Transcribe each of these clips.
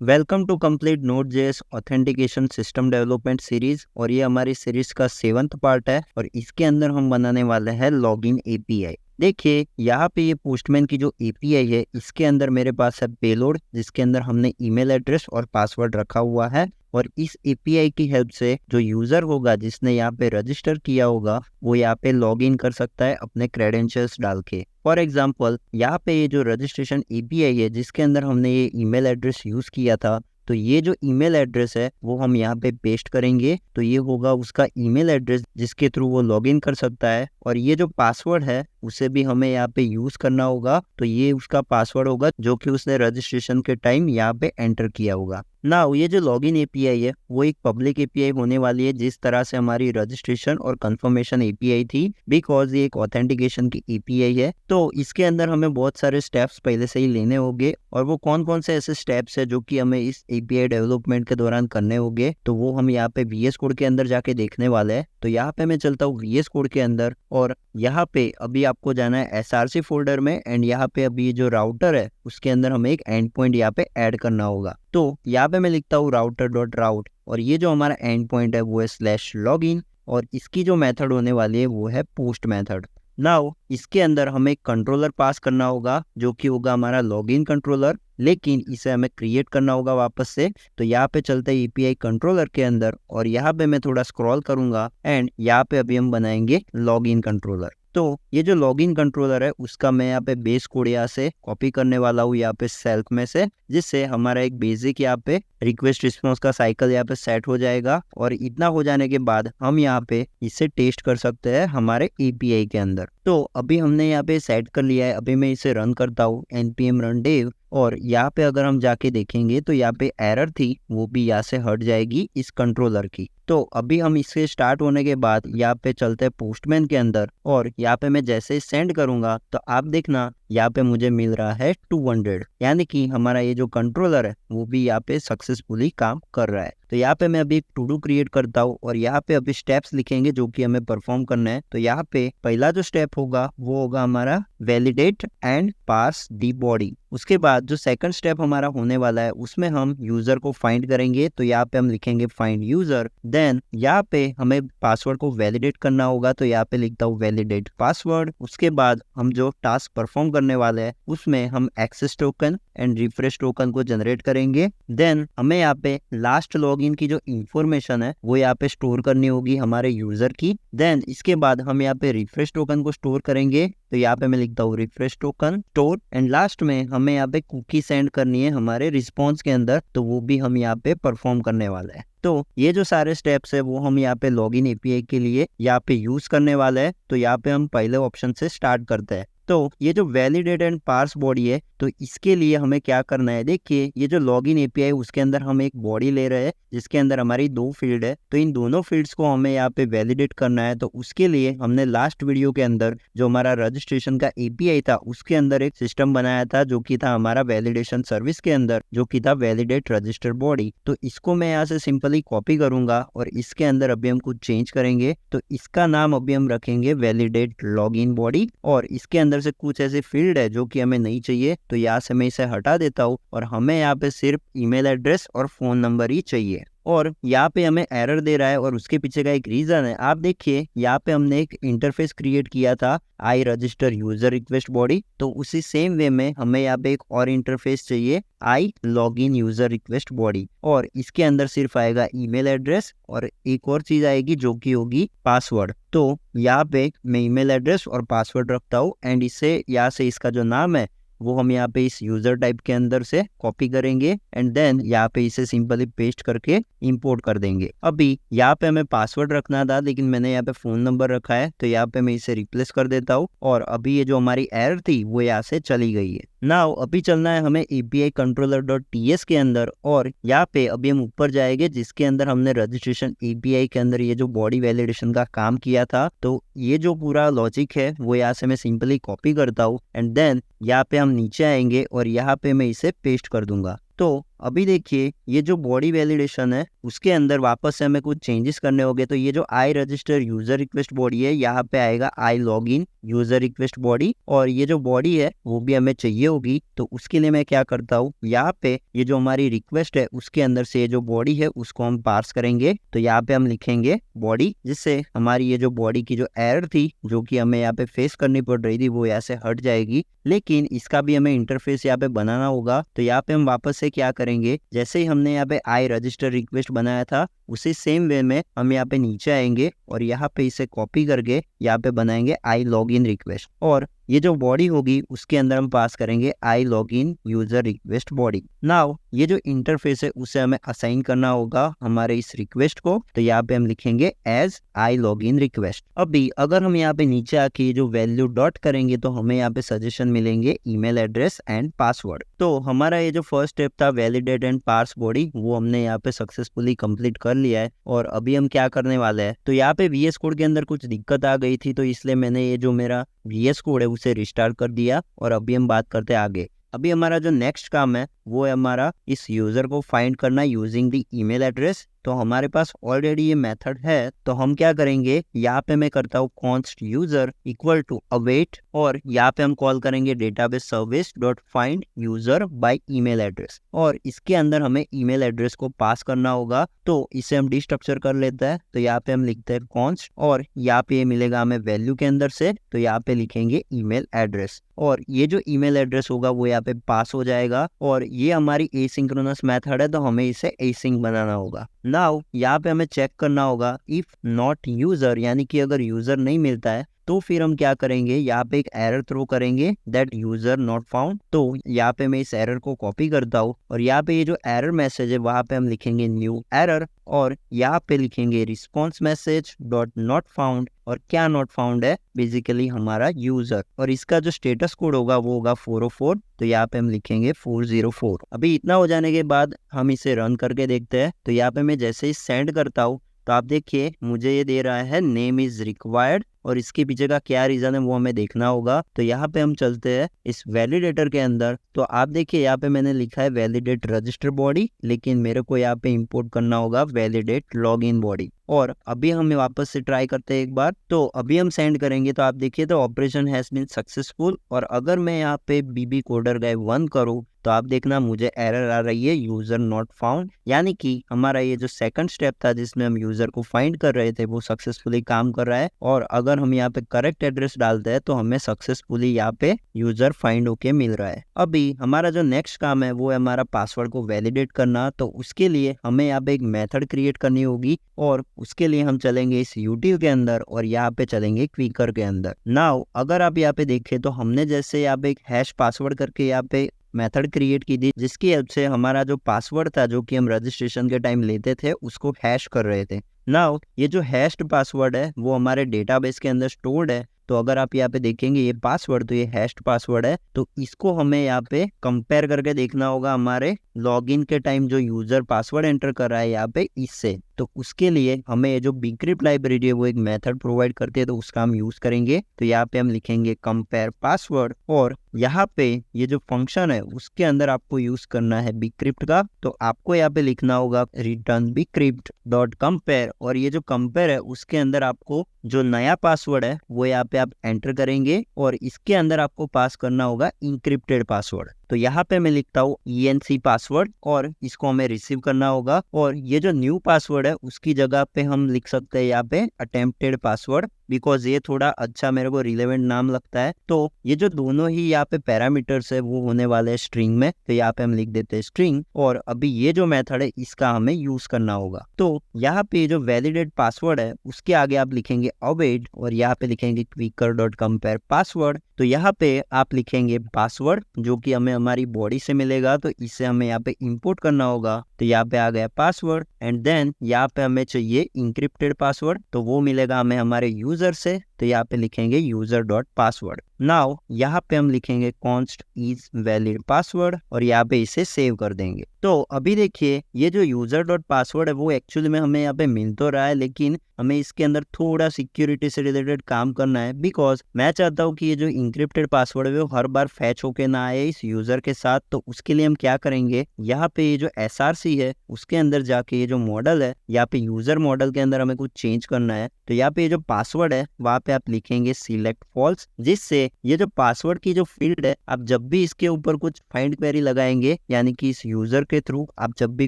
Welcome to complete Node.js authentication system development series. और ये हमारी सीरीज का 7th पार्ट है और इसके अंदर हम बनाने वाले हैं लॉगिन एपीआई। देखिए यहाँ पे ये पोस्टमैन की जो एपीआई है इसके अंदर मेरे पास है पेलोड, जिसके अंदर हमने ईमेल एड्रेस और पासवर्ड रखा हुआ है। और इस एपीआई की हेल्प से जो यूजर होगा जिसने यहाँ पे रजिस्टर किया होगा वो यहाँ पे लॉग इन कर सकता है अपने क्रेडेंशियल्स डाल के। फॉर एग्जाम्पल यहाँ पे ये जो रजिस्ट्रेशन एपीआई है जिसके अंदर हमने ये ईमेल एड्रेस यूज किया था, तो ये जो ईमेल एड्रेस है वो हम यहाँ पे पेस्ट करेंगे। तो ये होगा उसका ईमेल एड्रेस जिसके थ्रू वो लॉगिन कर सकता है। और ये जो पासवर्ड है उसे भी हमें यहाँ पे यूज करना होगा, तो ये उसका पासवर्ड होगा जो कि उसने रजिस्ट्रेशन के टाइम यहाँ पे एंटर किया होगा। नाउ ये जो लॉगिन एपीआई है वो एक पब्लिक एपीआई होने वाली है, जिस तरह से हमारी रजिस्ट्रेशन और कंफर्मेशन एपीआई थी, बिकॉज ये एक ऑथेंटिकेशन की एपीआई है। तो इसके अंदर हमें बहुत सारे स्टेप्स पहले से ही लेने होंगे, और वो कौन कौन से ऐसे स्टेप्स है जो कि हमें इस एपीआई डेवलपमेंट के दौरान करने होंगे, तो वो हम यहाँ पे VS कोड के अंदर जाके देखने वाले हैं। तो यहाँ पे मैं चलता हूँ VS कोड के अंदर, और यहाँ पे अभी आपको जाना है SRC फोल्डर में। एंड यहाँ पे अभी ये जो राउटर है उसके अंदर हमें एक एंड पॉइंट यहाँ पे ऐड करना होगा। तो यहाँ पे मैं लिखता हूँ router.route, और ये जो हमारा एंड पॉइंट है वो है /login, और इसकी जो मेथड होने वाली है वो है पोस्ट मेथड। नाउ इसके अंदर हमें एक कंट्रोलर पास करना होगा जो कि होगा हमारा लॉगिन कंट्रोलर, लेकिन इसे हमें क्रिएट करना होगा वापस से। तो यहाँ पे चलते हैं एपीआई कंट्रोलर के अंदर, और यहाँ पे मैं थोड़ा स्क्रॉल करूंगा एंड यहाँ पे अभी हम बनाएंगे लॉगिन कंट्रोलर। तो ये जो लॉगिन कंट्रोलर है उसका मैं यहाँ पे बेस कोड यहाँ से कॉपी करने वाला हूँ यहाँ पे सेल्फ में से, जिससे हमारा एक बेसिक यहाँ पे रिक्वेस्ट रिस्पॉन्स का साइकिल यहाँ पे सेट हो जाएगा। और इतना हो जाने के बाद हम यहाँ पे इसे टेस्ट कर सकते हैं हमारे एपीआई के अंदर। तो अभी हमने यहाँ पे सेट कर लिया है। अभी मैं इसे रन करता हूँ npm run dev, और यहाँ पे अगर हम जाके देखेंगे तो यहाँ पे एरर थी वो भी यहाँ से हट जाएगी इस कंट्रोलर की। तो अभी हम इससे स्टार्ट होने के बाद यहाँ पे चलते हैं पोस्टमैन के अंदर, और यहाँ पे मैं जैसे ही सेंड करूंगा तो आप देखना यहाँ पे मुझे मिल रहा है 200, यानी कि हमारा ये जो कंट्रोलर है वो भी यहाँ पे सक्सेसफुली काम कर रहा है। तो यहाँ पे मैं अभी एक टू डू क्रिएट करता हूँ, और यहाँ पे अभी स्टेप्स लिखेंगे जो कि हमें परफॉर्म करना है। तो यहाँ पे पहला जो स्टेप होगा वो होगा हमारा validate and pass the body. उसके बाद जो सेकंड स्टेप हमारा होने वाला है उसमें हम यूजर को फाइंड करेंगे। तो यहाँ पे हम लिखेंगे फाइंड यूजर। देन यहाँ पे हमें पासवर्ड को वैलिडेट करना होगा, तो यहाँ पे लिखता हूँ वैलिडेट पासवर्ड। उसके बाद हम जो टास्क परफॉर्म करने वाले हैं उसमें हम access token and refresh token को जनरेट करेंगे। देन हमें यहाँ पे लास्ट लॉगिन की जो इंफॉर्मेशन है वो यहाँ पे स्टोर करनी होगी हमारे यूजर की। देन इसके बाद हम यहाँ पे रिफ्रेश टोकन को स्टोर करेंगे। तो यहाँ पे मैं लिखता हूँ refresh token store, and last में हमें यहाँ पे कुकी सेंड करनी है हमारे रिस्पॉन्स के अंदर, तो वो भी हम यहाँ पे परफॉर्म करने वाला है। तो ये जो सारे स्टेप्स है वो हम यहाँ पे लॉगिन एपीआई के लिए यहाँ पे यूज करने वाले हैं। तो यहाँ पे हम पहले ऑप्शन से स्टार्ट करते हैं। तो ये जो वैलिडेट एंड पार्स बॉडी है, तो इसके लिए हमें क्या करना है, देखिए ये जो लॉगिन एपीआई उसके अंदर हम एक बॉडी ले रहे हैं जिसके अंदर हमारी 2 फील्ड है। तो इन दोनों फील्ड्स को हमें यहाँ पे वैलिडेट करना है। तो उसके लिए हमने लास्ट वीडियो के अंदर जो हमारा रजिस्ट्रेशन का एपीआई था उसके अंदर एक सिस्टम बनाया था जो कि था हमारा वैलिडेशन सर्विस के अंदर, जो कि था वैलिडेट रजिस्टर बॉडी। तो इसको मैं यहाँ से सिंपली कॉपी करूंगा और इसके अंदर अभी हम कुछ चेंज करेंगे। तो इसका नाम अभी हम रखेंगे वैलिडेट लॉगिन बॉडी, और इसके अंदर से कुछ ऐसे फील्ड है जो कि हमें नहीं चाहिए। तो यहाँ से मैं इसे हटा देता हूँ, और हमें यहाँ पे सिर्फ ईमेल एड्रेस और फोन नंबर ही चाहिए। और यहाँ पे हमें एरर दे रहा है, और उसके पीछे का एक रीजन है। आप देखिए यहाँ पे हमने एक इंटरफेस क्रिएट किया था I register user request body, तो उसी सेम वे में हमें यहाँ पे एक और इंटरफेस चाहिए आई लॉगिन यूजर रिक्वेस्ट बॉडी, और इसके अंदर सिर्फ आएगा ईमेल एड्रेस और एक और चीज आएगी जो कि होगी पासवर्ड। तो यहाँ पे मैं ईमेल एड्रेस और पासवर्ड रखता हूँ, एंड इससे यहाँ से इसका जो नाम है वो हम यहाँ पे इस यूजर टाइप के अंदर से कॉपी करेंगे, एंड देन यहाँ पे इसे सिंपली पेस्ट करके इंपोर्ट कर देंगे। अभी यहाँ पे हमें पासवर्ड रखना था लेकिन मैंने यहाँ पे फोन नंबर रखा है, तो यहाँ पे मैं इसे रिप्लेस कर देता हूँ, और अभी ये जो हमारी एरर थी वो यहाँ से चली गई है। नाउ अभी चलना है हमें API controller.ts के अंदर, और यहाँ पे अभी हम ऊपर जाएंगे जिसके अंदर हमने रजिस्ट्रेशन API के अंदर ये जो बॉडी वैलिडेशन का काम किया था। तो ये जो पूरा लॉजिक है वो यहाँ से मैं सिंपली कॉपी करता हूँ, एंड देन यहाँ पे हम नीचे आएंगे और यहाँ पे मैं इसे पेस्ट कर दूंगा। तो अभी देखिए ये जो बॉडी वैलिडेशन है उसके अंदर वापस से हमें कुछ चेंजेस करने होंगे। तो ये जो I register user request body है यहाँ पे आएगा I log in user request body, और ये जो बॉडी है वो भी हमें चाहिए होगी। तो उसके लिए मैं क्या करता हूँ, यहाँ पे ये जो हमारी रिक्वेस्ट है उसके अंदर से ये जो बॉडी है उसको हम पार्स करेंगे। तो यहाँ पे हम लिखेंगे बॉडी, जिससे हमारी ये जो बॉडी की जो एरर थी जो कि हमें यहाँ पे फेस करनी पड़ रही थी वो यहाँ से हट जाएगी। लेकिन इसका भी हमें इंटरफेस यहाँ पे बनाना होगा। तो यहाँ पे हम वापस से क्या करेंगे, जैसे ही हमने यहाँ पे आई रजिस्टर रिक्वेस्ट बनाया था उसी सेम वे में हम यहाँ पे नीचे आएंगे और यहाँ पे इसे कॉपी करके यहाँ पे बनाएंगे आई लॉगिन रिक्वेस्ट, और ये जो बॉडी होगी उसके अंदर हम पास करेंगे I login user request body. Now ये जो इंटरफेस है उसे हमें असाइन करना होगा हमारे इस रिक्वेस्ट को। तो यहाँ पे हम लिखेंगे एज आई लॉगिन रिक्वेस्ट। अभी अगर हम यहाँ पे नीचे आके जो वैल्यू डॉट करेंगे तो हमें यहाँ पे सजेशन मिलेंगे ईमेल एड्रेस एंड पासवर्ड। तो हमारा ये जो फर्स्ट स्टेप था वैलिडेट एंड पार्स बॉडी वो हमने यहाँ पे सक्सेसफुली कंप्लीट कर लिया है। और अभी हम क्या करने वाले हैं, तो यहाँ पे VS कोड के अंदर कुछ दिक्कत आ गई थी तो इसलिए मैंने ये जो मेरा VS कोड है उसे रिस्टार्ट कर दिया। और अभी हम बात करते हैं आगे। अभी हमारा जो नेक्स्ट काम है वो है हमारा इस यूजर को फाइंड करना यूजिंग द ईमेल एड्रेस। तो हमारे पास ऑलरेडी ये मेथड है, तो हम क्या करेंगे, यहाँ पे मैं करता हूँ const user equal to await, और यहाँ पे हम कॉल करेंगे database service dot find user by email address, और इसके अंदर हमें ईमेल एड्रेस को पास करना होगा। तो इसे हम डिस्ट्रक्चर कर लेते हैं। तो यहाँ पे हम लिखते हैं कॉन्स्ट, और यहाँ पे ये मिलेगा हमें वैल्यू के अंदर से। तो यहाँ पे लिखेंगे ईमेल एड्रेस, और ये जो ईमेल एड्रेस होगा वो यहाँ पे पास हो जाएगा। और ये हमारी एसिंक्रोनस मेथड है तो हमें इसे एसिंक बनाना होगा। नाउ यहाँ पे हमें चेक करना होगा इफ नॉट यूजर, यानी कि अगर यूजर नहीं मिलता है तो फिर हम क्या करेंगे, यहाँ पे एक एरर थ्रो करेंगे दैट यूजर नॉट फाउंड। तो यहाँ पे मैं इस एरर को कॉपी करता हूँ और यहाँ पे ये जो एरर मैसेज है वहां पे हम लिखेंगे न्यू एरर, और यहाँ पे लिखेंगे response message dot not found. और क्या नॉट फाउंड है, बेसिकली हमारा यूजर, और इसका जो स्टेटस कोड होगा वो होगा 404। तो यहाँ पे हम लिखेंगे 404। अभी इतना हो जाने के बाद हम इसे रन करके देखते हैं। तो यहाँ पे मैं जैसे ही सेंड करता हूँ तो आप देखिए मुझे ये दे रहा है नेम इज रिक्वायर्ड, और इसके पीछे का क्या रीजन है वो हमें देखना होगा। तो यहाँ पे हम चलते हैं इस वैलिडेटर के अंदर। तो आप देखिए यहाँ पे मैंने लिखा है वैलिडेट रजिस्टर बॉडी, लेकिन मेरे को यहाँ पे इंपोर्ट करना होगा वैलिडेट लॉगिन बॉडी। और अभी हमें वापस से ट्राई करते हैं एक बार। तो अभी हम सेंड करेंगे तो आप देखिए तो ऑपरेशन हैज बीन सक्सेसफुल। और अगर मैं यहाँ पे बीबी कोडर गाय 1 करूँ तो आप देखना मुझे एरर आ रही है यूजर नॉट फाउंड, यानी कि हमारा ये जो सेकंड स्टेप था जिसमें हम यूजर को फाइंड कर रहे थे वो सक्सेसफुली काम कर रहा है। और अगर हम यहाँ पे करेक्ट एड्रेस डालते हैं तो हमें सक्सेसफुली यहाँ पे यूजर फाइंड होके मिल रहा है। अभी हमारा जो नेक्स्ट काम है वो है हमारा पासवर्ड को वैलिडेट करना। तो उसके लिए हमें यहाँ पे एक मेथड क्रिएट करनी होगी, और उसके लिए हम चलेंगे इस यूटिल के अंदर और यहाँ पे चलेंगे क्विकर के अंदर। नाउ अगर आप यहाँ पे देखें तो हमने जैसे यहाँ पे एक हैश पासवर्ड करके यहाँ पे मेथड क्रिएट की थी जिसकी हेल्प से हमारा जो पासवर्ड था जो कि हम रजिस्ट्रेशन के टाइम लेते थे उसको हैश कर रहे थे। नाउ ये जो हैश्ड पासवर्ड है वो हमारे डेटाबेस के अंदर स्टोर्ड है। तो अगर आप यहाँ पे देखेंगे ये पासवर्ड, तो ये हैश्ड पासवर्ड है। तो इसको हमें यहाँ पे कंपेयर करके देखना होगा हमारे लॉगिन के टाइम जो यूजर पासवर्ड एंटर कर रहा है यहाँ पे इससे। तो उसके लिए हमें ये जो bcrypt लाइब्रेरी है वो एक मेथड प्रोवाइड करती है, तो उसका हम यूज करेंगे। तो यहाँ पे हम लिखेंगे कंपेयर पासवर्ड, और यहाँ पे ये जो फंक्शन है उसके अंदर आपको यूज करना है bcrypt का। तो आपको यहाँ पे लिखना होगा रिटर्न bcrypt डॉट कंपेयर, और ये जो कंपेयर है उसके अंदर आपको जो नया पासवर्ड है वो यहाँ पे आप एंटर करेंगे, और इसके अंदर आपको पास करना होगा इंक्रिप्टेड पासवर्ड। तो यहाँ पे मैं लिखता हूँ ENC पासवर्ड, और इसको हमें रिसीव करना होगा। और ये जो न्यू पासवर्ड है उसकी जगह पे हम लिख सकते हैं यहाँ पे अटेम्प्टेड पासवर्ड, बिकॉज ये थोड़ा अच्छा मेरे को रिलेवेंट नाम लगता है। तो ये जो दोनों ही यहाँ पे पैरामीटर्स है वो होने वाले हैं स्ट्रिंग में। तो यहाँ पे हम लिख देते हैं स्ट्रिंग, और अभी ये जो मेथड है इसका हमें यूज करना होगा। तो यहाँ पे जो वैलिडेट पासवर्ड है उसके आगे आप लिखेंगे अवेट, और यहाँ पे लिखेंगे क्विकर डॉट कंपेयर पासवर्ड। तो यहाँ पे आप लिखेंगे पासवर्ड जो कि हमें हमारी बॉडी से मिलेगा, तो इसे हमें यहाँ पे इंपोर्ट करना होगा। तो यहाँ पे आ गया पासवर्ड, एंड देन यहाँ पे हमें चाहिए इंक्रिप्टेड पासवर्ड, तो वो मिलेगा हमें हमारे यूजर से। तो यहाँ पे लिखेंगे यूजर डॉट पासवर्ड। नाउ यहाँ पे हम लिखेंगे कॉन्स्ट इज वैलिड पासवर्ड और यहाँ पे इसे सेव कर देंगे। तो अभी देखिए ये जो यूजर डॉट पासवर्ड है वो एक्चुअली में हमें यहाँ पे मिल तो रहा है, लेकिन हमें इसके अंदर थोड़ा सिक्योरिटी से रिलेटेड काम करना है, बिकॉज मैं चाहता हूँ कि ये जो इंक्रिप्टेड पासवर्ड है वो हर बार फैच होके ना आए इस यूजर के साथ। तो उसके लिए हम क्या करेंगे, यहाँ पे ये जो SRC है उसके अंदर जाके ये जो मॉडल है यहाँ पे यूजर मॉडल के अंदर हमें कुछ चेंज करना है। तो यहाँ पे ये जो पासवर्ड है वहाँ पे आप लिखेंगे सिलेक्ट फॉल्स, जिससे ये जो पासवर्ड की जो फील्ड है आप जब भी इसके ऊपर कुछ फाइंड क्वेरी लगाएंगे, यानी कि इस यूजर के थ्रू आप जब भी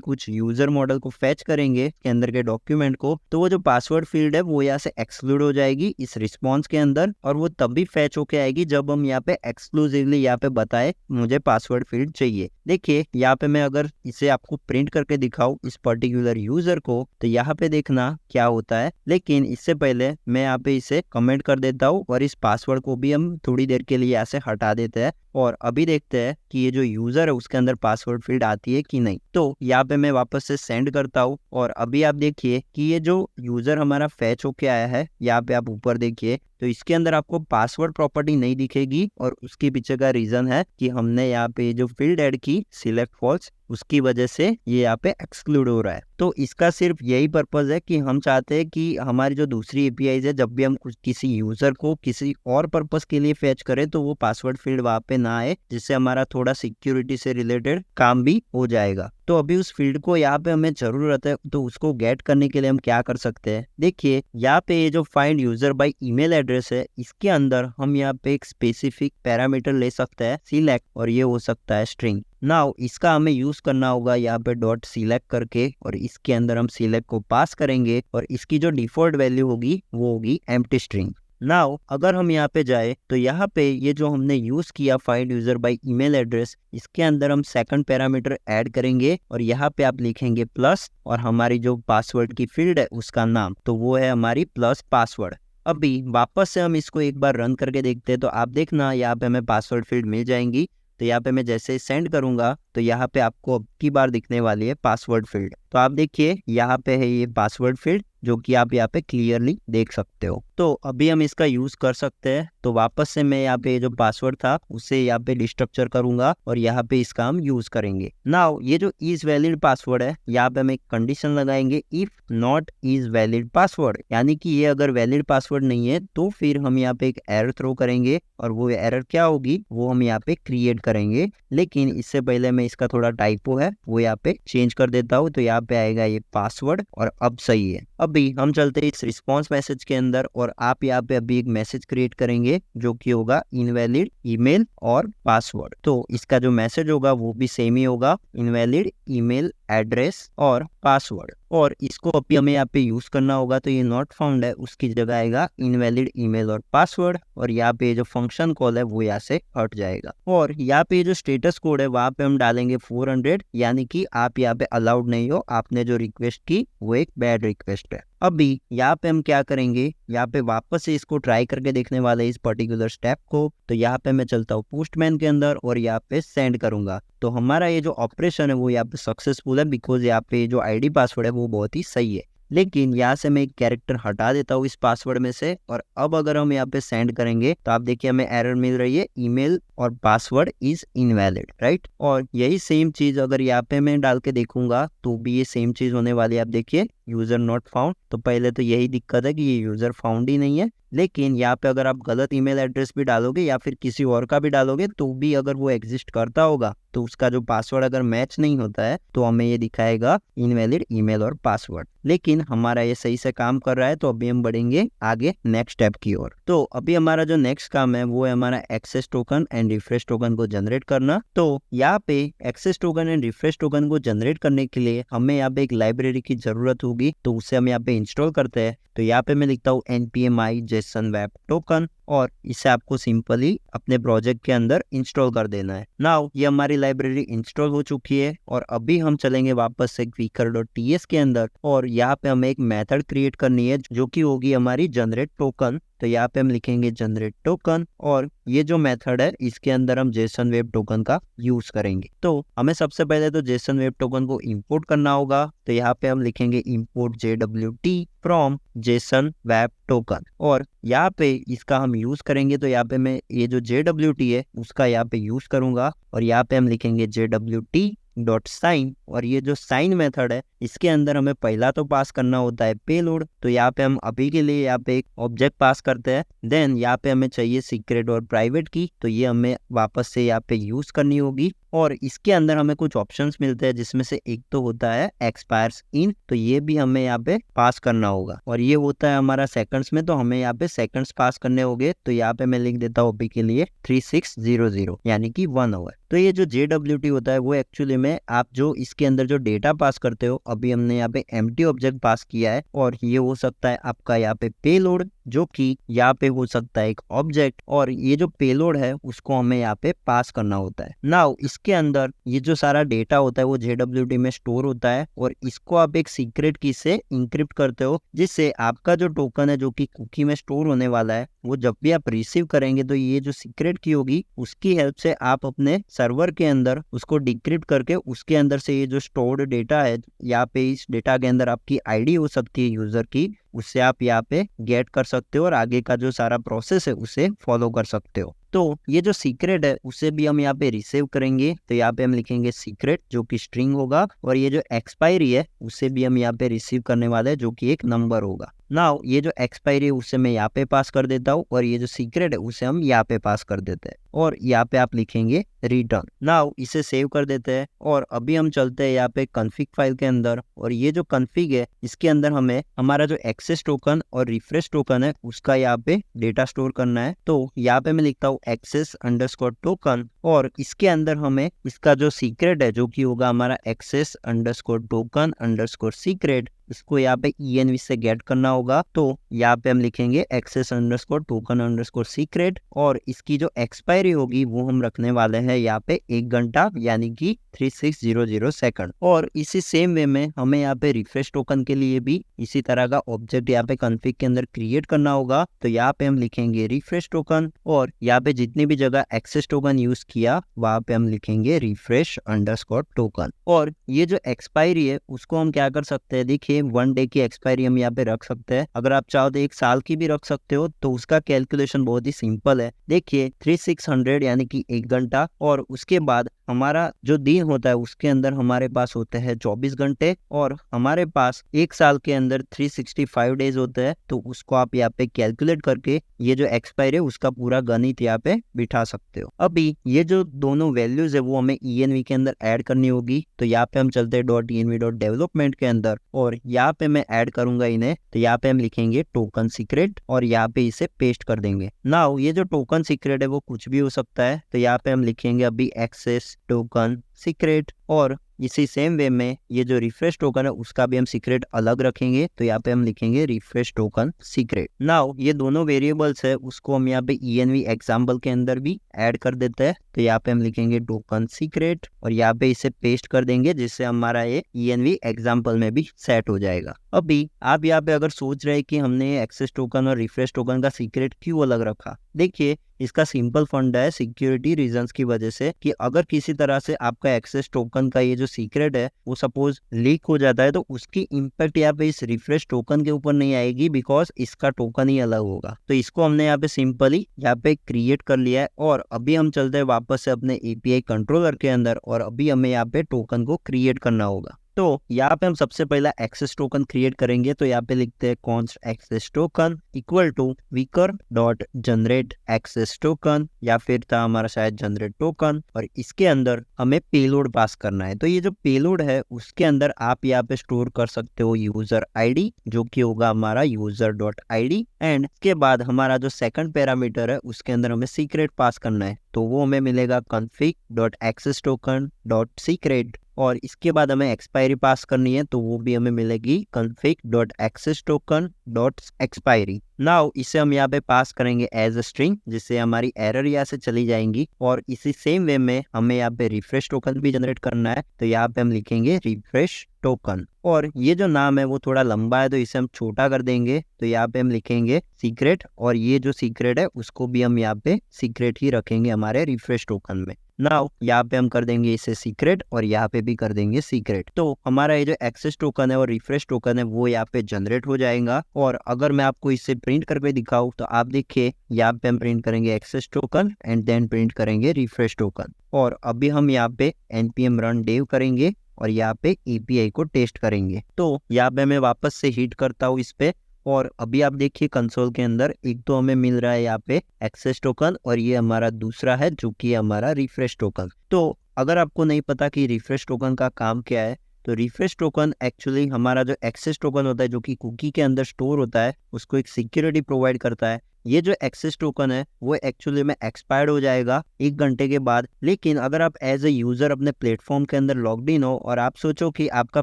कुछ यूजर मॉडल को फैच करेंगे के अंदर के डॉक्यूमेंट को, तो वो जो पासवर्ड फील्ड है वो यहाँ से एक्सक्लूड हो जाएगी इस रिस्पॉन्स के अंदर, और वो तब भी फैच होके आएगी जब हम यहाँ पे एक्सक्लूसिवली यहाँ पे बताए मुझे पासवर्ड फील्ड चाहिए। देखिए यहाँ पे मैं अगर इसे आपको प्रिंट करके दिखाऊं इस पर्टिकुलर यूजर को, तो यहाँ पे देखना क्या होता है। लेकिन इससे पहले मैं यहाँ पे इसे कमेंट कर देता हूँ और इस पासवर्ड को भी हम थोड़ी देर के लिए यहाँ से हटा देते हैं, और अभी देखते हैं कि ये जो यूजर है उसके अंदर पासवर्ड फील्ड आती है कि नहीं। तो यहाँ पे मैं वापस से सेंड करता हूँ और अभी आप देखिए कि ये जो यूजर हमारा फैच होके आया है, यहाँ पे आप ऊपर देखिए तो इसके अंदर आपको पासवर्ड प्रॉपर्टी नहीं दिखेगी, और उसके पीछे का रीजन है कि हमने यहाँ पे जो फील्ड ऐड की सिलेक्ट फॉल्स, उसकी वजह से ये यहाँ पे एक्सक्लूड हो रहा है। तो इसका सिर्फ यही पर्पज है कि हम चाहते हैं कि हमारी जो दूसरी एपीआईज है जब भी हम किसी यूजर को किसी और पर्पज के लिए फैच करें तो वो पासवर्ड फील्ड वहां पे ना आए, जिससे हमारा थोड़ा सिक्योरिटी से रिलेटेड काम भी हो जाएगा। तो अभी उस फील्ड को यहाँ पे हमें जरूरत है, तो उसको गेट करने के लिए हम क्या कर सकते हैं, देखिए यहाँ पे ये जो find user by email address है इसके अंदर हम यहाँ पे एक स्पेसिफिक पैरामीटर ले सकते हैं सिलेक्ट, और ये हो सकता है स्ट्रिंग। नाउ इसका हमें यूज करना होगा यहाँ पे डॉट सिलेक्ट करके, और इसके अंदर हम सिलेक्ट को पास करेंगे और इसकी जो डिफॉल्ट वैल्यू होगी वो होगी एम्प्टी स्ट्रिंग। नाउ अगर हम यहाँ पे जाए तो यहाँ पे ये जो हमने यूज किया find user by email address, इसके अंदर हम सेकंड पैरामीटर ऐड करेंगे और यहाँ पे आप लिखेंगे प्लस, और हमारी जो पासवर्ड की फील्ड है उसका नाम तो वो है हमारी प्लस पासवर्ड। अभी वापस से हम इसको एक बार रन करके देखते हैं, तो आप देखना यहाँ पे हमें पासवर्ड फील्ड मिल जाएंगी। तो यहाँ पे मैं जैसे सेंड करूंगा तो यहाँ पे आपको अब की बार दिखने वाली है पासवर्ड फील्ड। तो आप देखिए यहाँ पे है ये पासवर्ड फील्ड जो कि आप यहाँ पे क्लियरली देख सकते हो। तो अभी हम इसका यूज कर सकते हैं। तो वापस से मैं यहाँ पे जो पासवर्ड था उसे यहाँ पे डिस्ट्रक्चर करूंगा और यहाँ पे इसका हम यूज करेंगे। नाउ ये जो इज वैलिड पासवर्ड है यहाँ पे हम एक कंडीशन लगाएंगे, if not is valid password, यानी कि ये अगर वैलिड पासवर्ड नहीं है तो फिर हम यहाँ पे एक एरर थ्रो करेंगे, और वो एरर क्या होगी वो हम यहाँ पे क्रिएट करेंगे। लेकिन इससे पहले मैं इसका थोड़ा टाइपो है वो यहाँ पे चेंज कर देता हूँ। तो यहाँ पे आएगा ये पासवर्ड और अब सही है। अभी हम चलते हैं इस रिस्पॉन्स मैसेज के अंदर और आप यहाँ पे अभी एक मैसेज क्रिएट करेंगे जो कि होगा इनवैलिड ईमेल और पासवर्ड। तो इसका जो मैसेज होगा वो भी सेम ही होगा, इनवैलिड ईमेल एड्रेस और पासवर्ड, और इसको अभी हमें यहाँ पे यूज करना होगा। तो ये नॉट फाउंड है उसकी जगह आएगा इनवैलिड ईमेल और पासवर्ड, और यहाँ पे जो फंक्शन कॉल है वो यहाँ से हट जाएगा। और यहाँ पे जो स्टेटस कोड है वहाँ पे हम डालेंगे 400, यानी कि आप यहाँ पे अलाउड नहीं हो, आपने जो रिक्वेस्ट की वो एक बैड रिक्वेस्ट है। अभी यहाँ पे हम क्या करेंगे, यहाँ पे वापस से इसको ट्राई करके देखने वाले इस पर्टिकुलर स्टेप को। तो यहाँ पे मैं चलता हूँ पोस्टमैन के अंदर और यहाँ पे सेंड करूंगा। तो हमारा ये जो ऑपरेशन है वो यहाँ पे सक्सेसफुल है, बिकॉज यहाँ पे जो आईडी पासवर्ड है वो बहुत ही सही है। लेकिन यहाँ से मैं एक कैरेक्टर हटा देता हूँ इस पासवर्ड में से, और अब अगर हम यहाँ पे सेंड करेंगे तो आप देखिए हमें एरर मिल रही है, ईमेल और पासवर्ड इज इनवैलिड, राइट। और यही सेम चीज अगर यहाँ पे मैं डाल के देखूंगा तो भी ये सेम चीज होने वाली है। आप देखिए यूजर नॉट फाउंड, तो पहले तो यही दिक्कत है कि ये यूजर फाउंड ही नहीं है। लेकिन यहाँ पे अगर आप गलत ईमेल एड्रेस भी डालोगे या फिर किसी और का भी डालोगे तो भी अगर वो एग्जिस्ट करता होगा तो उसका जो पासवर्ड अगर मैच नहीं होता है तो हमें ये दिखाएगा इनवैलिड ईमेल और पासवर्ड। लेकिन हमारा ये सही से काम कर रहा है, तो अभी हम बढ़ेंगे आगे नेक्स्ट स्टेप की ओर। तो अभी हमारा जो नेक्स्ट काम है वो है हमारा access token and refresh token को जनरेट करना। तो यहाँ पे access token and refresh token को जनरेट करने के लिए हमें यहाँ पे एक लाइब्रेरी की जरूरत होगी, तो उसे हम यहाँ पे इंस्टॉल करते हैं। तो यहाँ पे मैं लिखता हूँ npm i JSON web token, और इसे आपको सिंपली अपने प्रोजेक्ट के अंदर इंस्टॉल कर देना है। नाउ ये हमारी लाइब्रेरी इंस्टॉल हो चुकी है, और अभी हम चलेंगे वापस से quicker.ts के अंदर, और यहाँ पे हमें एक मेथड क्रिएट करनी है जो कि होगी हमारी जनरेट टोकन। तो तो यहाँ पे हम लिखेंगे जनरेट टोकन और ये जो मेथड है इसके अंदर हम जेसन वेब टोकन का यूज करेंगे। तो हमें सबसे पहले तो जेसन वेब टोकन को इंपोर्ट करना होगा। तो यहाँ पे हम लिखेंगे import JWT from Jason web token और यहाँ पे इसका हम यूज करेंगे। तो यहाँ पे मैं ये जो JWT है उसका यहाँ पे यूज करूंगा और यहाँ पे हम लिखेंगे JWT.sign और ये जो साइन मेथड है इसके अंदर हमें पहला तो पास करना होता है पेलोड। तो यहाँ पे हम अभी के लिए यहाँ पे एक ऑब्जेक्ट पास करते हैं। देन यहाँ पे हमें चाहिए सीक्रेट और प्राइवेट की, तो ये हमें वापस से यहाँ पे यूज करनी होगी और इसके अंदर हमें कुछ ऑप्शंस मिलते हैं जिसमें से एक तो होता है एक्सपायर्स इन, तो ये भी हमें यहाँ पे पास करना होगा और ये होता है हमारा सेकंड्स में, तो हमें यहाँ पे सेकंड्स पास करने होंगे। तो यहाँ पे मैं लिख देता हूँ अभी के लिए 3600 यानी कि 1 आवर। तो ये जो JWT होता है वो एक्चुअली में आप जो इसके अंदर जो डेटा पास करते हो, अभी हमने यहाँ पे एम्प्टी ऑब्जेक्ट पास किया है और ये हो सकता है आपका यहाँ पे पेलोड जो कि यहाँ पे हो सकता है एक ऑब्जेक्ट और ये जो पेलोड है उसको हमें यहाँ पे पास करना होता है। नाउ इसके अंदर ये जो सारा डेटा होता है वो JWT में स्टोर होता है और इसको आप एक सीक्रेट की से इंक्रिप्ट करते हो जिससे आपका जो टोकन है जो कि कुकी में स्टोर होने वाला है वो जब भी आप रिसीव करेंगे तो ये जो सीक्रेट की होगी उसकी हेल्प से आप अपने सर्वर के अंदर उसको डिक्रिप्ट करके उसके अंदर से ये जो स्टोर्ड डेटा है यहाँ पे इस डेटा के अंदर आपकी आईडी हो सकती है यूजर की, उससे आप यहाँ पे गेट कर सकते हो और आगे का जो सारा प्रोसेस है उसे फॉलो कर सकते हो। तो ये जो सीक्रेट है उसे भी हम यहाँ पे रिसीव करेंगे। तो यहाँ पे हम लिखेंगे सीक्रेट जो कि स्ट्रिंग होगा और ये जो एक्सपायरी है उसे भी हम यहाँ पे रिसीव करने वाले हैं जो कि एक नंबर होगा। नाउ ये जो एक्सपायरी है उसे मैं यहाँ पे पास कर देता हूँ और ये जो सीक्रेट है उसे हम यहाँ पे पास कर देते हैं और यहाँ पे आप लिखेंगे रिटर्न। नाउ इसे सेव कर देते हैं और अभी हम चलते हैं यहाँ पे कॉन्फ़िग फाइल के अंदर और ये जो कॉन्फ़िग है इसके अंदर हमें हमारा जो एक्सेस टोकन और रिफ्रेश टोकन है उसका यहाँ पे डेटा स्टोर करना है। तो यहाँ पे मैं लिखता हूँ access_token और इसके अंदर हमें इसका जो सीक्रेट है जो कि होगा हमारा access_token_secret, इसको यहाँ पे env से गेट करना होगा। तो यहाँ पे हम लिखेंगे access_token_secret और इसकी जो एक्सपायरी होगी वो हम रखने वाले हैं यहाँ पे 1 घंटा यानी कि 3600 सेकंड। और इसी सेम वे में हमें यहाँ पे रिफ्रेश टोकन के लिए भी इसी तरह का ऑब्जेक्ट यहाँ पे कॉन्फ़िग के अंदर क्रिएट करना होगा। तो यहाँ पे हम लिखेंगे रिफ्रेश टोकन और यहाँ पे जितनी भी जगह एक्सेस टोकन यूज किया वहाँ पे हम लिखेंगे refresh_token और ये जो एक्सपायरी है उसको हम क्या कर सकते हैं, देखिए 1 डे की एक्सपायरी हम यहाँ पे रख सकते हैं। अगर आप चाहो तो 1 साल की भी रख सकते हो। तो उसका कैलकुलेशन बहुत ही सिंपल है। देखिए 3600 यानी कि 1 घंटा और उसके बाद हमारा जो दिन होता है उसके अंदर हमारे पास होते हैं 24 घंटे और हमारे पास 1 साल के अंदर 365 डेज होते हैं। तो उसको आप यहाँ पे कैलकुलेट करके ये जो एक्सपायरी है उसका पूरा गणित यहाँ पे बिठा सकते हो। अभी ये जो दोनों वैल्यूज है वो हमें env के अंदर ऐड करनी होगी। तो यहाँ पे हम चलते हैं .env.development के अंदर और यहाँ पे मैं ऐड करूंगा इन्हें। तो यहाँ पे हम लिखेंगे टोकन सीक्रेट और यहाँ पे इसे पेस्ट कर देंगे। नाउ ये जो टोकन सीक्रेट है वो कुछ भी हो सकता है। तो यहाँ पे हम लिखेंगे अभी एक्सेस टोकन सीक्रेट और इसी सेम वे में ये जो रिफ्रेश टोकन है उसका भी हम सीक्रेट अलग रखेंगे। तो यहाँ पे हम लिखेंगे रिफ्रेश टोकन सीक्रेट। नाउ ये दोनों वेरिएबल्स है उसको हम यहाँ पे env एग्जाम्पल के अंदर भी ऐड कर देते हैं। तो यहाँ पे हम लिखेंगे टोकन सीक्रेट और यहाँ पे इसे पेस्ट कर देंगे जिससे हमारा ये env एग्जाम्पल में भी सेट हो जाएगा। अभी आप यहाँ पे अगर सोच रहे हैं कि हमने एक्सेस टोकन और रिफ्रेश टोकन का सीक्रेट क्यों अलग रखा, देखिए इसका सिंपल फंडा है सिक्योरिटी रीजंस की वजह से कि अगर किसी तरह से आपका एक्सेस टोकन का ये जो सीक्रेट है वो सपोज लीक हो जाता है तो उसकी इम्पैक्ट यहाँ पे इस रिफ्रेश टोकन के ऊपर नहीं आएगी बिकॉज इसका टोकन ही अलग होगा। तो इसको हमने यहाँ पे सिंपली यहाँ पे क्रिएट कर लिया है और अभी हम चलते हैं वापस से अपने API कंट्रोलर के अंदर और अभी हमें यहाँ पे टोकन को क्रिएट करना होगा। तो यहाँ पे हम सबसे पहला एक्सेस टोकन क्रिएट करेंगे। तो यहाँ पे लिखते हैं const access token equal to weaker.generate access token या फिर था हमारा शायद जनरेट टोकन और इसके अंदर हमें पेलोड पास करना है। तो ये जो पेलोड है उसके अंदर आप यहाँ पे स्टोर कर सकते हो यूजर आईडी जो कि होगा हमारा user.id एंड इसके बाद हमारा जो सेकंड पैरामीटर है उसके अंदर हमें सीक्रेट पास करना है। तो वो हमें मिलेगा config.accesstoken.secret और इसके बाद हमें एक्सपायरी पास करनी है। तो वो भी हमें मिलेगी config.accesstoken डॉट एक्सपायरी। नाउ इसे हम यहाँ पे पास करेंगे एज अ स्ट्रिंग, जिससे हमारी एरर यहाँ से चली जाएंगी। और इसी सेम वे में हमें यहाँ पे रिफ्रेश टोकन भी जनरेट करना है, तो यहाँ पे हम लिखेंगे रिफ्रेश टोकन। और ये जो नाम है वो थोड़ा लंबा है, तो इसे हम छोटा कर देंगे, तो यहाँ पे हम लिखेंगे सीक्रेट। और ये जो सीक्रेट है उसको भी हम यहाँ पे सीक्रेट ही रखेंगे हमारे रिफ्रेश टोकन में। नाउ यहाँ पे हम कर देंगे इसे सीक्रेट और यहाँ पे भी कर देंगे सीक्रेट। तो हमारा ये जो एक्सेस टोकन है और रिफ्रेश टोकन है वो यहाँ पे जनरेट हो जाएगा। और अगर मैं आपको इसे प्रिंट करके दिखाऊं तो आप देखिए यहाँ पे हम प्रिंट करेंगे access token and then print करेंगे रिफ्रेश टोकन। और अभी हम यहाँ पे npm run dev करेंगे और यहाँ पे API को टेस्ट करेंगे। तो यहाँ पे मैं वापस से हिट करता हूँ इस पे, और अभी आप देखिए कंसोल के अंदर एक तो हमें मिल रहा है यहाँ पे एक्सेस टोकन और ये हमारा दूसरा है जो कि हमारा रिफ्रेश टोकन। तो अगर आपको नहीं पता कि रिफ्रेश टोकन का काम क्या है, तो रिफ्रेश टोकन एक्चुअली हमारा जो एक्सेस टोकन होता है जो कि कुकी के अंदर स्टोर होता है उसको एक सिक्योरिटी प्रोवाइड करता है। ये जो एक्सेस टोकन है वो एक्चुअली में एक्सपायर्ड हो जाएगा 1 घंटे के बाद। लेकिन अगर आप एज ए यूजर अपने प्लेटफॉर्म के अंदर लॉग्ड इन हो और आप सोचो कि आपका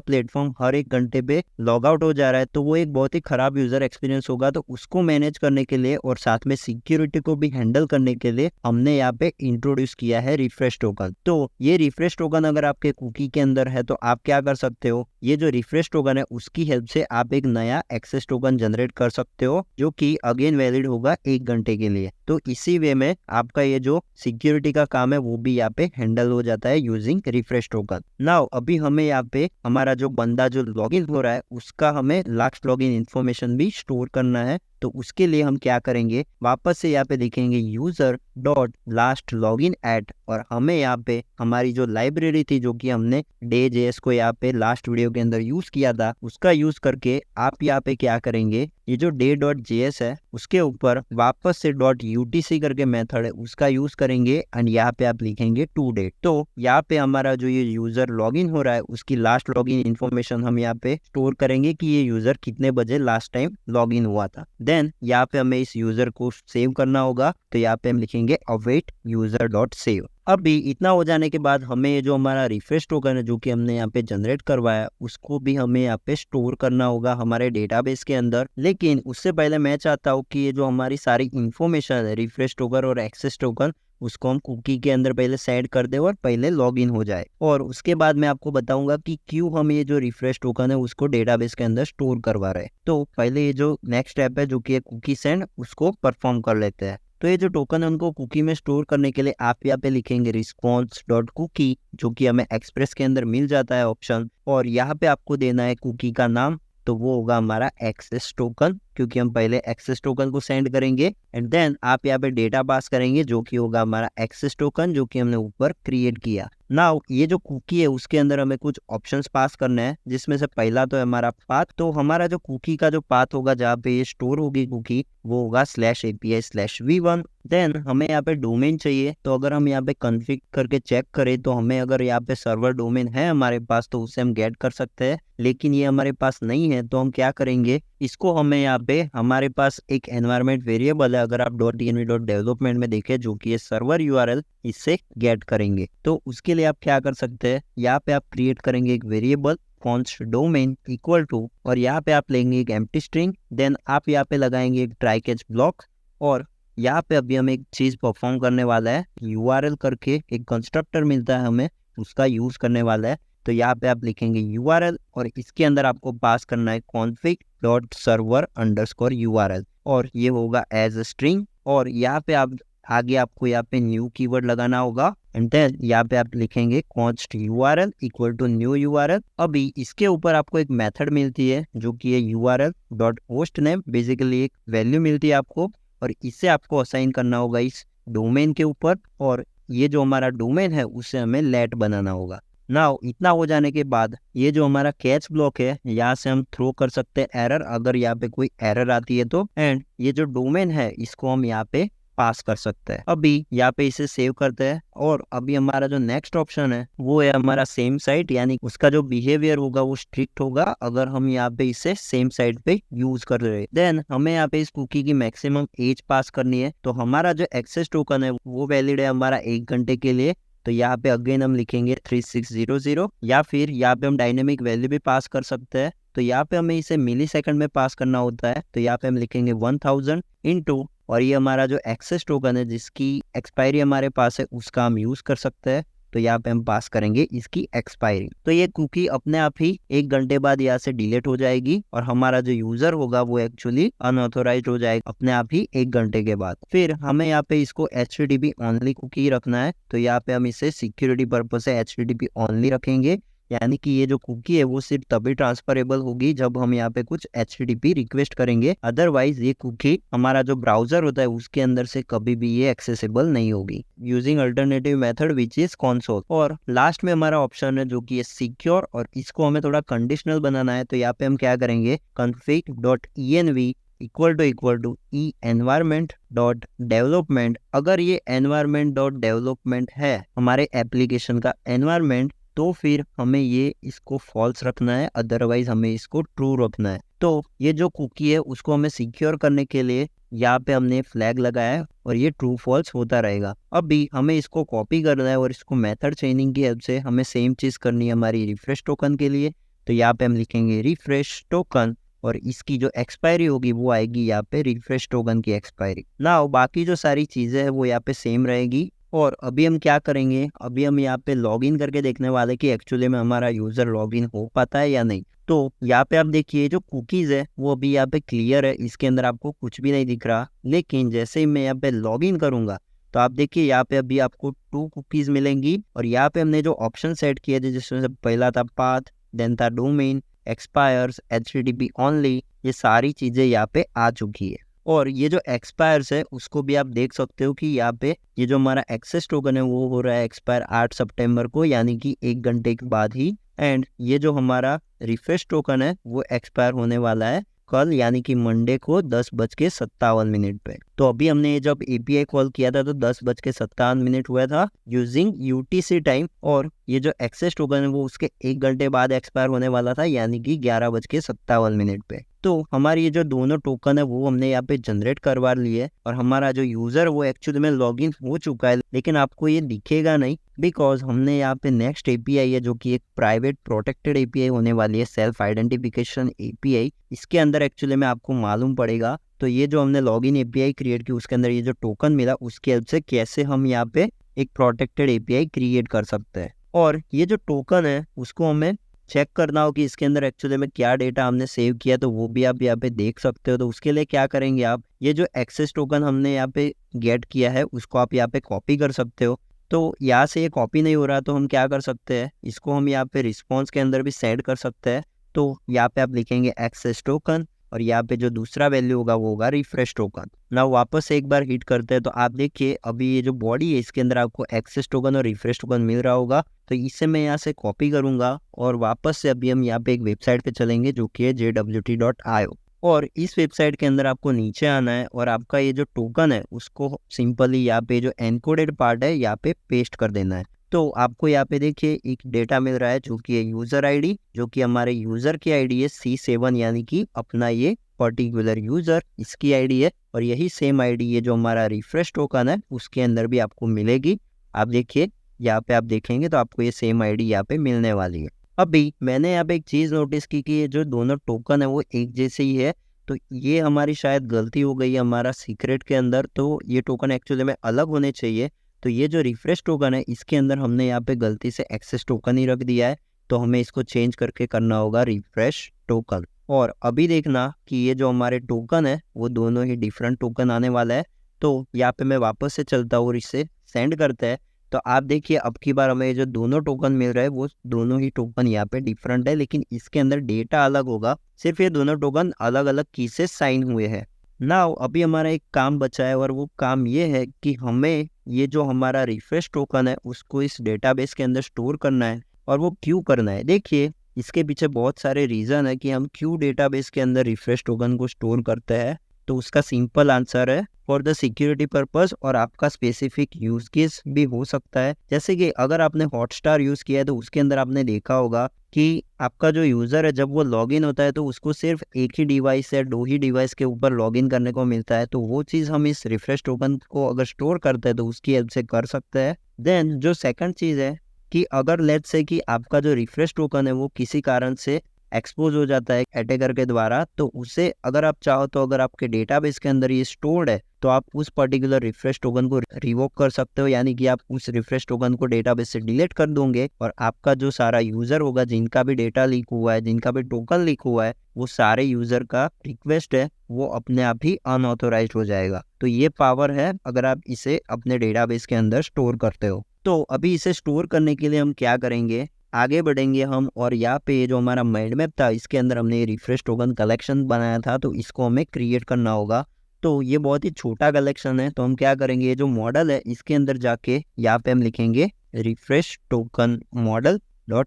प्लेटफॉर्म हर 1 घंटे पे लॉग आउट हो जा रहा है, तो वो एक बहुत ही खराब यूजर एक्सपीरियंस होगा। तो उसको मैनेज करने के लिए और साथ में सिक्योरिटी को भी हैंडल करने के लिए हमने यहाँ पे इंट्रोड्यूस किया है रिफ्रेश टोकन। तो ये रिफ्रेश टोकन अगर आपके कुकी के अंदर है तो आप क्या कर सकते हो, ये जो रिफ्रेश टोकन है उसकी हेल्प से आप एक नया एक्सेस टोकन जनरेट कर सकते हो जो कि अगेन वैलिड होगा 1 घंटे के लिए। तो इसी वे में आपका ये जो सिक्योरिटी का काम है वो भी यहाँ पे हैंडल हो जाता है यूजिंग रिफ्रेश टोकन। नाउ अभी हमें यहाँ पे हमारा जो बंदा जो लॉगिन हो रहा है उसका हमें लास्ट लॉगिन इन्फॉर्मेशन भी स्टोर करना है। तो उसके लिए हम क्या करेंगे, वापस से यहाँ पे लिखेंगे user dot last login at, और हमें यहाँ पे हमारी जो लाइब्रेरी थी जो कि हमने डे.js को यहाँ पे लास्ट वीडियो के अंदर यूज किया था उसका यूज करके आप यहाँ पे क्या करेंगे, ये जो डे.js है उसके ऊपर वापस से .utc करके मेथड है उसका यूज करेंगे एंड यहाँ पे आप लिखेंगे टू डेट। तो यहाँ पे हमारा जो ये यूजर लॉगिन हो रहा है उसकी लास्ट लॉगिन इन्फॉर्मेशन हम यहाँ पे स्टोर करेंगे कि ये यूजर कितने बजे लास्ट टाइम लॉगिन हुआ था। देन यहाँ पे हमें इस यूजर को सेव करना होगा, तो यहाँ पे हम लिखेंगे अवेट यूजर डॉट सेव। अभी इतना हो जाने के बाद हमें ये जो हमारा रिफ्रेश टोकन है जो कि हमने यहाँ पे जनरेट करवाया उसको भी हमें यहाँ पे स्टोर करना होगा हमारे डेटाबेस के अंदर। लेकिन उससे पहले मैं चाहता हूँ कि ये जो हमारी सारी इंफॉर्मेशन है रिफ्रेश टोकन और एक्सेस टोकन उसको हम कुकी के अंदर पहले सेट कर दे और पहले लॉग इन हो जाए। और उसके बाद मैं आपको बताऊंगा कि क्यों हम ये जो रिफ्रेश टोकन है उसको डेटाबेस के अंदर स्टोर करवा रहे हैं। तो पहले ये जो नेक्स्ट स्टेप है जो कि कुकी सेंड उसको परफॉर्म कर लेते हैं। तो ये जो टोकन है उनको कुकी में स्टोर करने के लिए आप यहाँ पे लिखेंगे रिस्पॉन्स डॉट कुकी, जो कि हमें एक्सप्रेस के अंदर मिल जाता है ऑप्शन। और यहाँ पे आपको देना है कुकी का नाम, तो वो होगा हमारा एक्सेस टोकन, क्योंकि हम पहले एक्सेस टोकन को सेंड करेंगे। एंड देन आप यहाँ पे डेटा पास करेंगे जो कि होगा हमारा एक्सेस टोकन जो कि हमने ऊपर क्रिएट किया। नाउ ये जो कुकी है उसके अंदर हमें कुछ ऑप्शंस पास करना है, जिसमें से पहला तो है हमारा पाथ। तो हमारा जो कुकी का जो पाथ होगा जहाँ पे ये स्टोर होगी कुकी वो होगा /API/v1। देन हमें यहाँ पे डोमेन चाहिए, तो अगर हम यहाँ पे कॉन्फ़िग करके चेक करें तो हमें अगर यहाँ पे सर्वर डोमेन है हमारे पास तो उसे हम गेट कर सकते हैं। लेकिन ये हमारे पास नहीं है तो हम क्या करेंगे, इसको हमें यहाँ पे हमारे पास एक एनवायरनमेंट वेरिएबल है, अगर आप .env.development में देखें जो कि ये सर्वर URL, इससे गेट करेंगे। तो उसके लिए आप क्या कर सकते हैं, यहाँ पे आप क्रिएट करेंगे एक variable const domain equal to, और यहाँ पे आप लेंगे एक एम्प्टी स्ट्रिंग। देन आप यहाँ पे लगाएंगे एक ट्राई कैच ब्लॉक, और यहाँ पे अभी हम एक चीज परफॉर्म करने वाला है, URL करके एक कंस्ट्रक्टर मिलता है हमें, उसका यूज करने वाला है। तो यहाँ पे आप लिखेंगे URL और इसके अंदर आपको पास करना है config.server_URL, और ये होगा एज अ स्ट्रिंग। और यहाँ पे आप आगे आपको यहाँ पे न्यू कीवर्ड लगाना होगा एंड देन यहाँ पे आप लिखेंगे const URL equal to new URL। अभी इसके ऊपर आपको एक मेथड मिलती है जो कि है URL.hostname, बेसिकली एक वैल्यू मिलती है आपको, और इससे आपको असाइन करना होगा इस डोमेन के ऊपर, और ये जो हमारा डोमेन है उसे हमें लेट बनाना होगा। नाउ इतना हो जाने के बाद ये जो हमारा कैच ब्लॉक है यहाँ से हम थ्रो कर सकते हैं एरर, अगर यहाँ पे कोई एरर आती है तो। एंड ये जो डोमेन है इसको हम यहाँ पे पास कर सकते हैं। अभी यहाँ पे इसे सेव करते हैं, और अभी हमारा जो नेक्स्ट ऑप्शन है वो है हमारा सेम साइट, यानी उसका जो बिहेवियर होगा वो स्ट्रिक्ट होगा अगर हम यहाँ पे इसे सेम साइट पे यूज कर रहे हैं। देन हमें यहाँ पे इस कुकी की मैक्सिमम एज पास करनी है। तो हमारा जो एक्सेस टोकन है वो वैलिड है हमारा 1 घंटे के लिए, तो यहाँ पे अगेन हम लिखेंगे 3600 या फिर यहाँ पे हम डायनेमिक वैल्यू भी पास कर सकते हैं। तो यहाँ पे हमें इसे मिली सेकंड में पास करना होता है, तो यहाँ पे हम लिखेंगे 1000 इंटू, और ये हमारा जो एक्सेस टोकन है जिसकी एक्सपायरी हमारे पास है उसका हम यूज कर सकते हैं। तो यहाँ पे हम पास करेंगे इसकी एक्सपायरी। तो ये कुकी अपने आप ही 1 घंटे बाद यहाँ से डिलीट हो जाएगी और हमारा जो यूजर होगा वो एक्चुअली अनऑथोराइज्ड हो जाएगा अपने आप ही 1 घंटे के बाद। फिर हमें यहाँ पे इसको HTTP ओनली कुकी रखना है, तो यहाँ पे हम इसे सिक्योरिटी पर्पज से HTTP ओनली रखेंगे, यानी कि ये जो कुकी है वो सिर्फ तभी ट्रांसफरेबल होगी जब हम यहाँ पे कुछ HTTP रिक्वेस्ट करेंगे, अदरवाइज ये कुकी हमारा जो ब्राउजर होता है उसके अंदर से कभी भी ये एक्सेसिबल नहीं होगी using alternative method which is console. और लास्ट में हमारा ऑप्शन है जो कि है सिक्योर, और इसको हमें थोड़ा कंडीशनल बनाना है। तो यहाँ पे हम क्या करेंगे, config.env equal to e environment dot development. अगर ये एनवायरमेंट डॉट डेवलपमेंट है हमारे एप्लीकेशन का एनवायरमेंट, तो फिर हमें ये इसको फॉल्स रखना है, अदरवाइज हमें इसको ट्रू रखना है। तो ये जो कुकी है उसको हमें सिक्योर करने के लिए यहाँ पे हमने फ्लैग लगाया है और ये ट्रू फॉल्स होता रहेगा। अभी हमें इसको कॉपी करना है और इसको मेथड चेनिंग की हेल्प से हमें सेम चीज करनी है हमारी रिफ्रेश टोकन के लिए। तो यहाँ पे हम लिखेंगे रिफ्रेश टोकन, और इसकी जो एक्सपायरी होगी वो आएगी यहाँ पे रिफ्रेश टोकन की एक्सपायरी। नाउ बाकी जो सारी चीजें हैं वो यहाँ पे सेम रहेगी। और अभी हम क्या करेंगे, अभी हम यहाँ पे लॉगिन करके देखने वाले कि एक्चुअली में हमारा यूजर लॉगिन हो पाता है या नहीं। तो यहाँ पे आप देखिए जो कुकीज है वो अभी यहाँ पे क्लियर है, इसके अंदर आपको कुछ भी नहीं दिख रहा। लेकिन जैसे ही मैं यहाँ पे लॉगिन करूंगा तो आप देखिए यहाँ पे अभी आपको 2 कुकीज मिलेंगी, और यहाँ पे हमने जो ऑप्शन सेट किए थे जिसमें से पहला था पाथ, देन था डोमेन, एक्सपायर्स, HTTP ओनली, ये सारी चीजें यहाँ पे आ चुकी है। और ये जो एक्सपायर्स है उसको भी आप देख सकते हो कि यहाँ पे ये जो हमारा एक्सेस टोकन है वो हो रहा है एक्सपायर 8 सितंबर को, यानी कि 1 घंटे के बाद ही। एंड ये जो हमारा रिफ्रेश टोकन है वो एक्सपायर होने वाला है कल, यानी कि मंडे को 10:57 पे। तो अभी हमने जब API कॉल किया था तो 10:57 हुआ था यूजिंग UTC टाइम, और ये जो एक्सेस टोकन है वो उसके 1 घंटे बाद एक्सपायर होने वाला था, यानी कि 11:57 पे। तो हमारी ये जो दोनों टोकन है वो हमने यहाँ पे जनरेट करवा लिए, और हमारा जो यूजर वो एक्चुअली में लॉगिन हो चुका है, लेकिन आपको ये दिखेगा नहीं बिकॉज हमने यहाँ पे नेक्स्ट API है जो कि एक प्राइवेट प्रोटेक्टेड API होने वाली है, सेल्फ आइडेंटिफिकेशन API। इसके अंदर एक्चुअली में आपको मालूम पड़ेगा। तो ये जो हमने लॉगिन API क्रिएट की उसके अंदर ये जो टोकन मिला उसकी हेल्प से कैसे हम यहाँ पे एक प्रोटेक्टेड API क्रिएट कर सकते हैं। और ये जो टोकन है उसको हमें चेक करना हो कि इसके अंदर एक्चुअली में क्या डेटा हमने सेव किया, तो वो भी आप यहाँ पे देख सकते हो। तो उसके लिए क्या करेंगे आप, ये जो एक्सेस टोकन हमने यहाँ पे गेट किया है उसको आप यहाँ पे कॉपी कर सकते हो। तो यहाँ से ये कॉपी नहीं हो रहा तो हम क्या कर सकते हैं, इसको हम यहाँ पे रिस्पॉन्स के अंदर भी सेट कर सकते हैं। तो यहाँ पे आप लिखेंगे एक्सेस टोकन, और यहाँ पे जो दूसरा वैल्यू होगा वो होगा रिफ्रेश टोकन। ना वापस से एक बार हिट करते हैं तो आप देखिए अभी ये जो बॉडी है इसके अंदर आपको एक्सेस टोकन और रिफ्रेश टोकन मिल रहा होगा। तो इससे मैं यहाँ से कॉपी करूंगा और वापस से अभी हम यहाँ पे एक वेबसाइट पे चलेंगे जो कि है jwt.io, और इस वेबसाइट के अंदर आपको नीचे आना है और आपका ये जो टोकन है उसको सिंपली यहाँ पे जो एनकोडेड पार्ट है यहाँ पे पेस्ट कर देना है। तो आपको यहाँ पे देखिए एक डेटा मिल रहा है जो कि है यूजर ID, जो कि हमारे यूजर की ID है C7, यानी कि अपना ये पर्टिकुलर यूजर इसकी ID है, और यही सेम ID है जो हमारा रिफ्रेश टोकन है उसके अंदर भी आपको मिलेगी। आप देखिए यहाँ पे आप देखेंगे तो आपको ये सेम ID यहाँ पे मिलने वाली है। अभी मैंने यहाँ पे एक चीज नोटिस की कि ये जो दोनों टोकन है वो एक जैसे ही है, तो ये हमारी शायद गलती हो गई है हमारा सीक्रेट के अंदर। तो ये टोकन एक्चुअली में अलग होने चाहिए। तो ये जो रिफ्रेश टोकन है इसके अंदर हमने यहाँ पे गलती से एक्सेस टोकन ही रख दिया है, तो हमें इसको चेंज करके करना होगा रिफ्रेश टोकन। और अभी देखना कि ये जो हमारे टोकन है वो दोनों ही डिफरेंट टोकन आने वाला है। तो यहाँ पे मैं वापस से चलता हूँ और इसे सेंड करते हैं। तो आप देखिए अब की बार हमें जो दोनों टोकन मिल रहा है वो दोनों ही टोकन यहाँ पे डिफरेंट है, लेकिन इसके अंदर डेटा अलग होगा। सिर्फ ये दोनों टोकन अलग अलग की से साइन हुए हैं। नाउ अभी हमारा एक काम बचा है, और वो काम ये है कि हमें ये जो हमारा रिफ्रेश टोकन है उसको इस डेटाबेस के अंदर स्टोर करना है। और वो क्यों करना है, देखिए इसके पीछे बहुत सारे रीज़न है कि हम क्यों डेटाबेस के अंदर रिफ्रेश टोकन को स्टोर करते हैं। तो उसका सिंपल आंसर है फॉर द सिक्योरिटी पर्पस और आपका स्पेसिफिक यूज केस भी हो सकता है। जैसे कि अगर आपने हॉटस्टार यूज किया है तो उसके अंदर आपने देखा होगा कि आपका जो यूजर है जब वो लॉगिन होता है तो उसको सिर्फ एक ही डिवाइस या दो ही डिवाइस के ऊपर लॉगिन करने को मिलता है। तो वो चीज़ हम इस रिफ्रेश टोकन को अगर स्टोर करते हैं तो उसकी हेल्प से कर सकते हैं। देन जो सेकंड चीज़ है कि अगर लेट्स से कि आपका जो रिफ्रेश टोकन है वो किसी कारण से एक्सपोज हो जाता है अटैकर के द्वारा, तो उसे अगर आप चाहो तो अगर आपके डेटाबेस के अंदर ये स्टोर्ड है तो आप उस पर्टिकुलर रिफ्रेश टोकन को रिवोक कर सकते हो, यानी कि आप उस रिफ्रेश टोकन को डेटाबेस से डिलीट कर दोगे और आपका जो सारा यूजर होगा जिनका भी डेटा लीक हुआ है, जिनका भी टोकन लीक हुआ है, वो सारे यूजर का रिक्वेस्ट है वो अपने आप ही अनऑथोराइज्ड हो जाएगा। तो ये पावर है अगर आप इसे अपने डेटाबेस के अंदर स्टोर करते हो। तो अभी इसे स्टोर करने के लिए हम क्या करेंगे, आगे बढ़ेंगे हम और यहाँ पे जो हमारा माइंड मैप था इसके अंदर हमने रिफ्रेश टोकन कलेक्शन बनाया था, तो इसको हमें क्रिएट करना होगा। तो ये बहुत ही छोटा कलेक्शन है, तो हम क्या करेंगे, ये जो मॉडल है इसके अंदर जाके यहाँ पे हम लिखेंगे रिफ्रेश टोकन मॉडल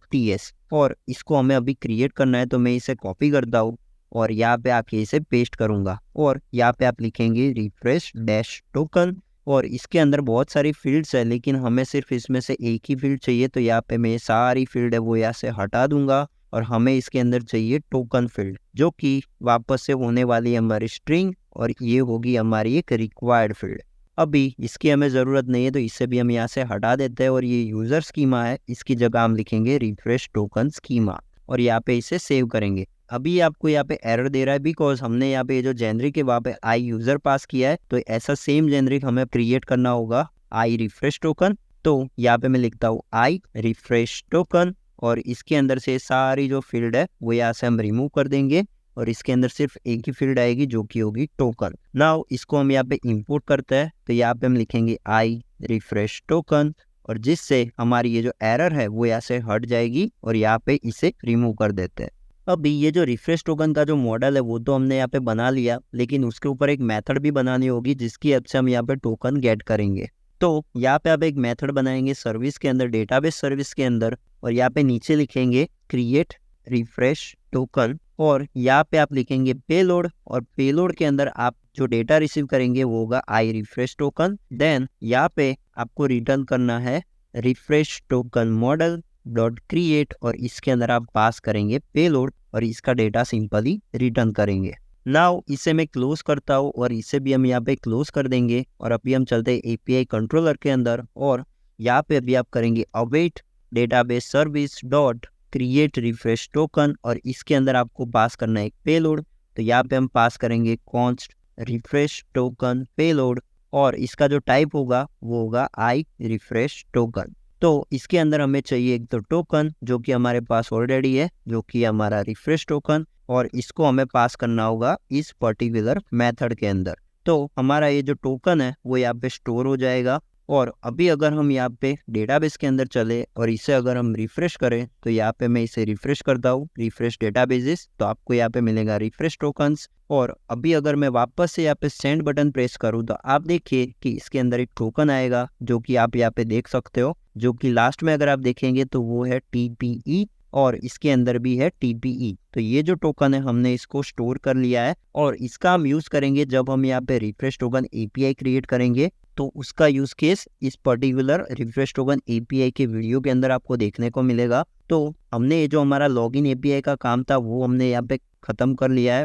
.ts और इसको हमें अभी क्रिएट करना है। तो मैं इसे कॉपी करता हूँ और यहाँ पे आके इसे पेस्ट करूंगा और यहाँ पे आप लिखेंगे रिफ्रेश डैश टोकन और इसके अंदर बहुत सारी फील्ड्स है लेकिन हमें सिर्फ इसमें से एक ही फील्ड चाहिए। तो यहाँ पे मैं सारी फील्ड है वो यहाँ से हटा दूंगा और हमें इसके अंदर चाहिए टोकन फील्ड जो कि वापस से होने वाली है हमारी स्ट्रिंग और ये होगी हमारी एक रिक्वायर्ड फील्ड। अभी इसकी हमें ज़रूरत नहीं है तो इसे भी हम यहाँ से हटा देते हैं और ये यूज़र स्कीमा है, इसकी जगह हम लिखेंगे रिफ्रेश टोकन स्कीमा और यहाँ पे इसे सेव करेंगे। अभी आपको यहाँ पे एरर दे रहा है बिकॉज हमने यहाँ पे जो जेनरिक है वहाँ पे आई यूजर पास किया है, तो ऐसा सेम जेनरिक हमें क्रिएट करना होगा आई रिफ्रेश टोकन। तो यहाँ पे मैं लिखता हूँ आई रिफ्रेश टोकन और इसके अंदर से सारी जो फील्ड है वो यहाँ से हम रिमूव कर देंगे और इसके अंदर सिर्फ एक ही फील्ड आएगी जो कि होगी टोकन। नाउ इसको हम यहाँ पे इंपोर्ट करते हैं तो यहाँ पे हम लिखेंगे आई रिफ्रेश टोकन और जिससे हमारी ये जो एरर है वो यहाँ से हट जाएगी और यहाँ पे इसे रिमूव कर देते हैं। अभी ये जो रिफ्रेश टोकन का जो मॉडल है वो तो हमने यहाँ पे बना लिया, लेकिन उसके ऊपर एक मेथड भी बनानी होगी जिसकी हेल्प से हम यहाँ पे टोकन गेट करेंगे। तो यहाँ पे आप एक मेथड बनाएंगे सर्विस के अंदर, डेटाबेस सर्विस के अंदर, और यहाँ पे नीचे लिखेंगे क्रिएट रिफ्रेश टोकन और यहाँ पे आप लिखेंगे पेलोड और पेलोड के अंदर आप जो डेटा रिसीव करेंगे वो होगा आई रिफ्रेश टोकन। देन यहाँ पे आपको रिटर्न करना है refresh token model dot create और इसके अंदर आप पास करेंगे पेलोड और इसका डेटा सिंपली रिटर्न करेंगे। नाउ इसे मैं क्लोज करता हूँ और इसे भी हम यहाँ पे क्लोज कर देंगे और अभी हम चलते हैं एपीआई कंट्रोलर के अंदर और यहाँ पे अभी आप करेंगे await database service dot create refresh token और इसके अंदर आपको पास करना है एक पेलोड। तो यहाँ पे हम पास करेंगे कॉन्स्ट रिफ्रेश टोकन पेलोड और इसका जो टाइप होगा वो होगा आई रिफ्रेश टोकन। तो इसके अंदर हमें चाहिए एक तो टोकन जो कि हमारे पास ऑलरेडी है जो कि हमारा रिफ्रेश टोकन और इसको हमें पास करना होगा इस पर्टिकुलर मेथड के अंदर। तो हमारा ये जो टोकन है वो यहाँ पे स्टोर हो जाएगा और अभी अगर हम यहाँ पे डेटाबेस के अंदर चले और इसे अगर हम रिफ्रेश करें तो यहाँ पे मैं इसे रिफ्रेश करता हूँ रिफ्रेश डेटाबेसेस, तो आपको यहाँ पे मिलेगा रिफ्रेश टोकन्स। और अभी अगर मैं वापस से यहाँ पे सेंड बटन प्रेस करूँ तो आप देखिए कि इसके अंदर एक टोकन आएगा जो कि आप यहाँ पे देख सकते हो, जो कि लास्ट में अगर आप देखेंगे तो वो है TPE और इसके अंदर भी है TPE। तो ये जो टोकन है हमने इसको स्टोर कर लिया है और इसका हम यूज करेंगे जब हम यहाँ पे रिफ्रेश टोकन API क्रिएट करेंगे। तो उसका यूज केस इस पर्टिकुलर रिफ्रेश टोकन API के वीडियो के अंदर आपको देखने को मिलेगा। तो हमने ये जो हमारा लॉगिन API का काम था वो हमने यहाँ पे खत्म कर लिया है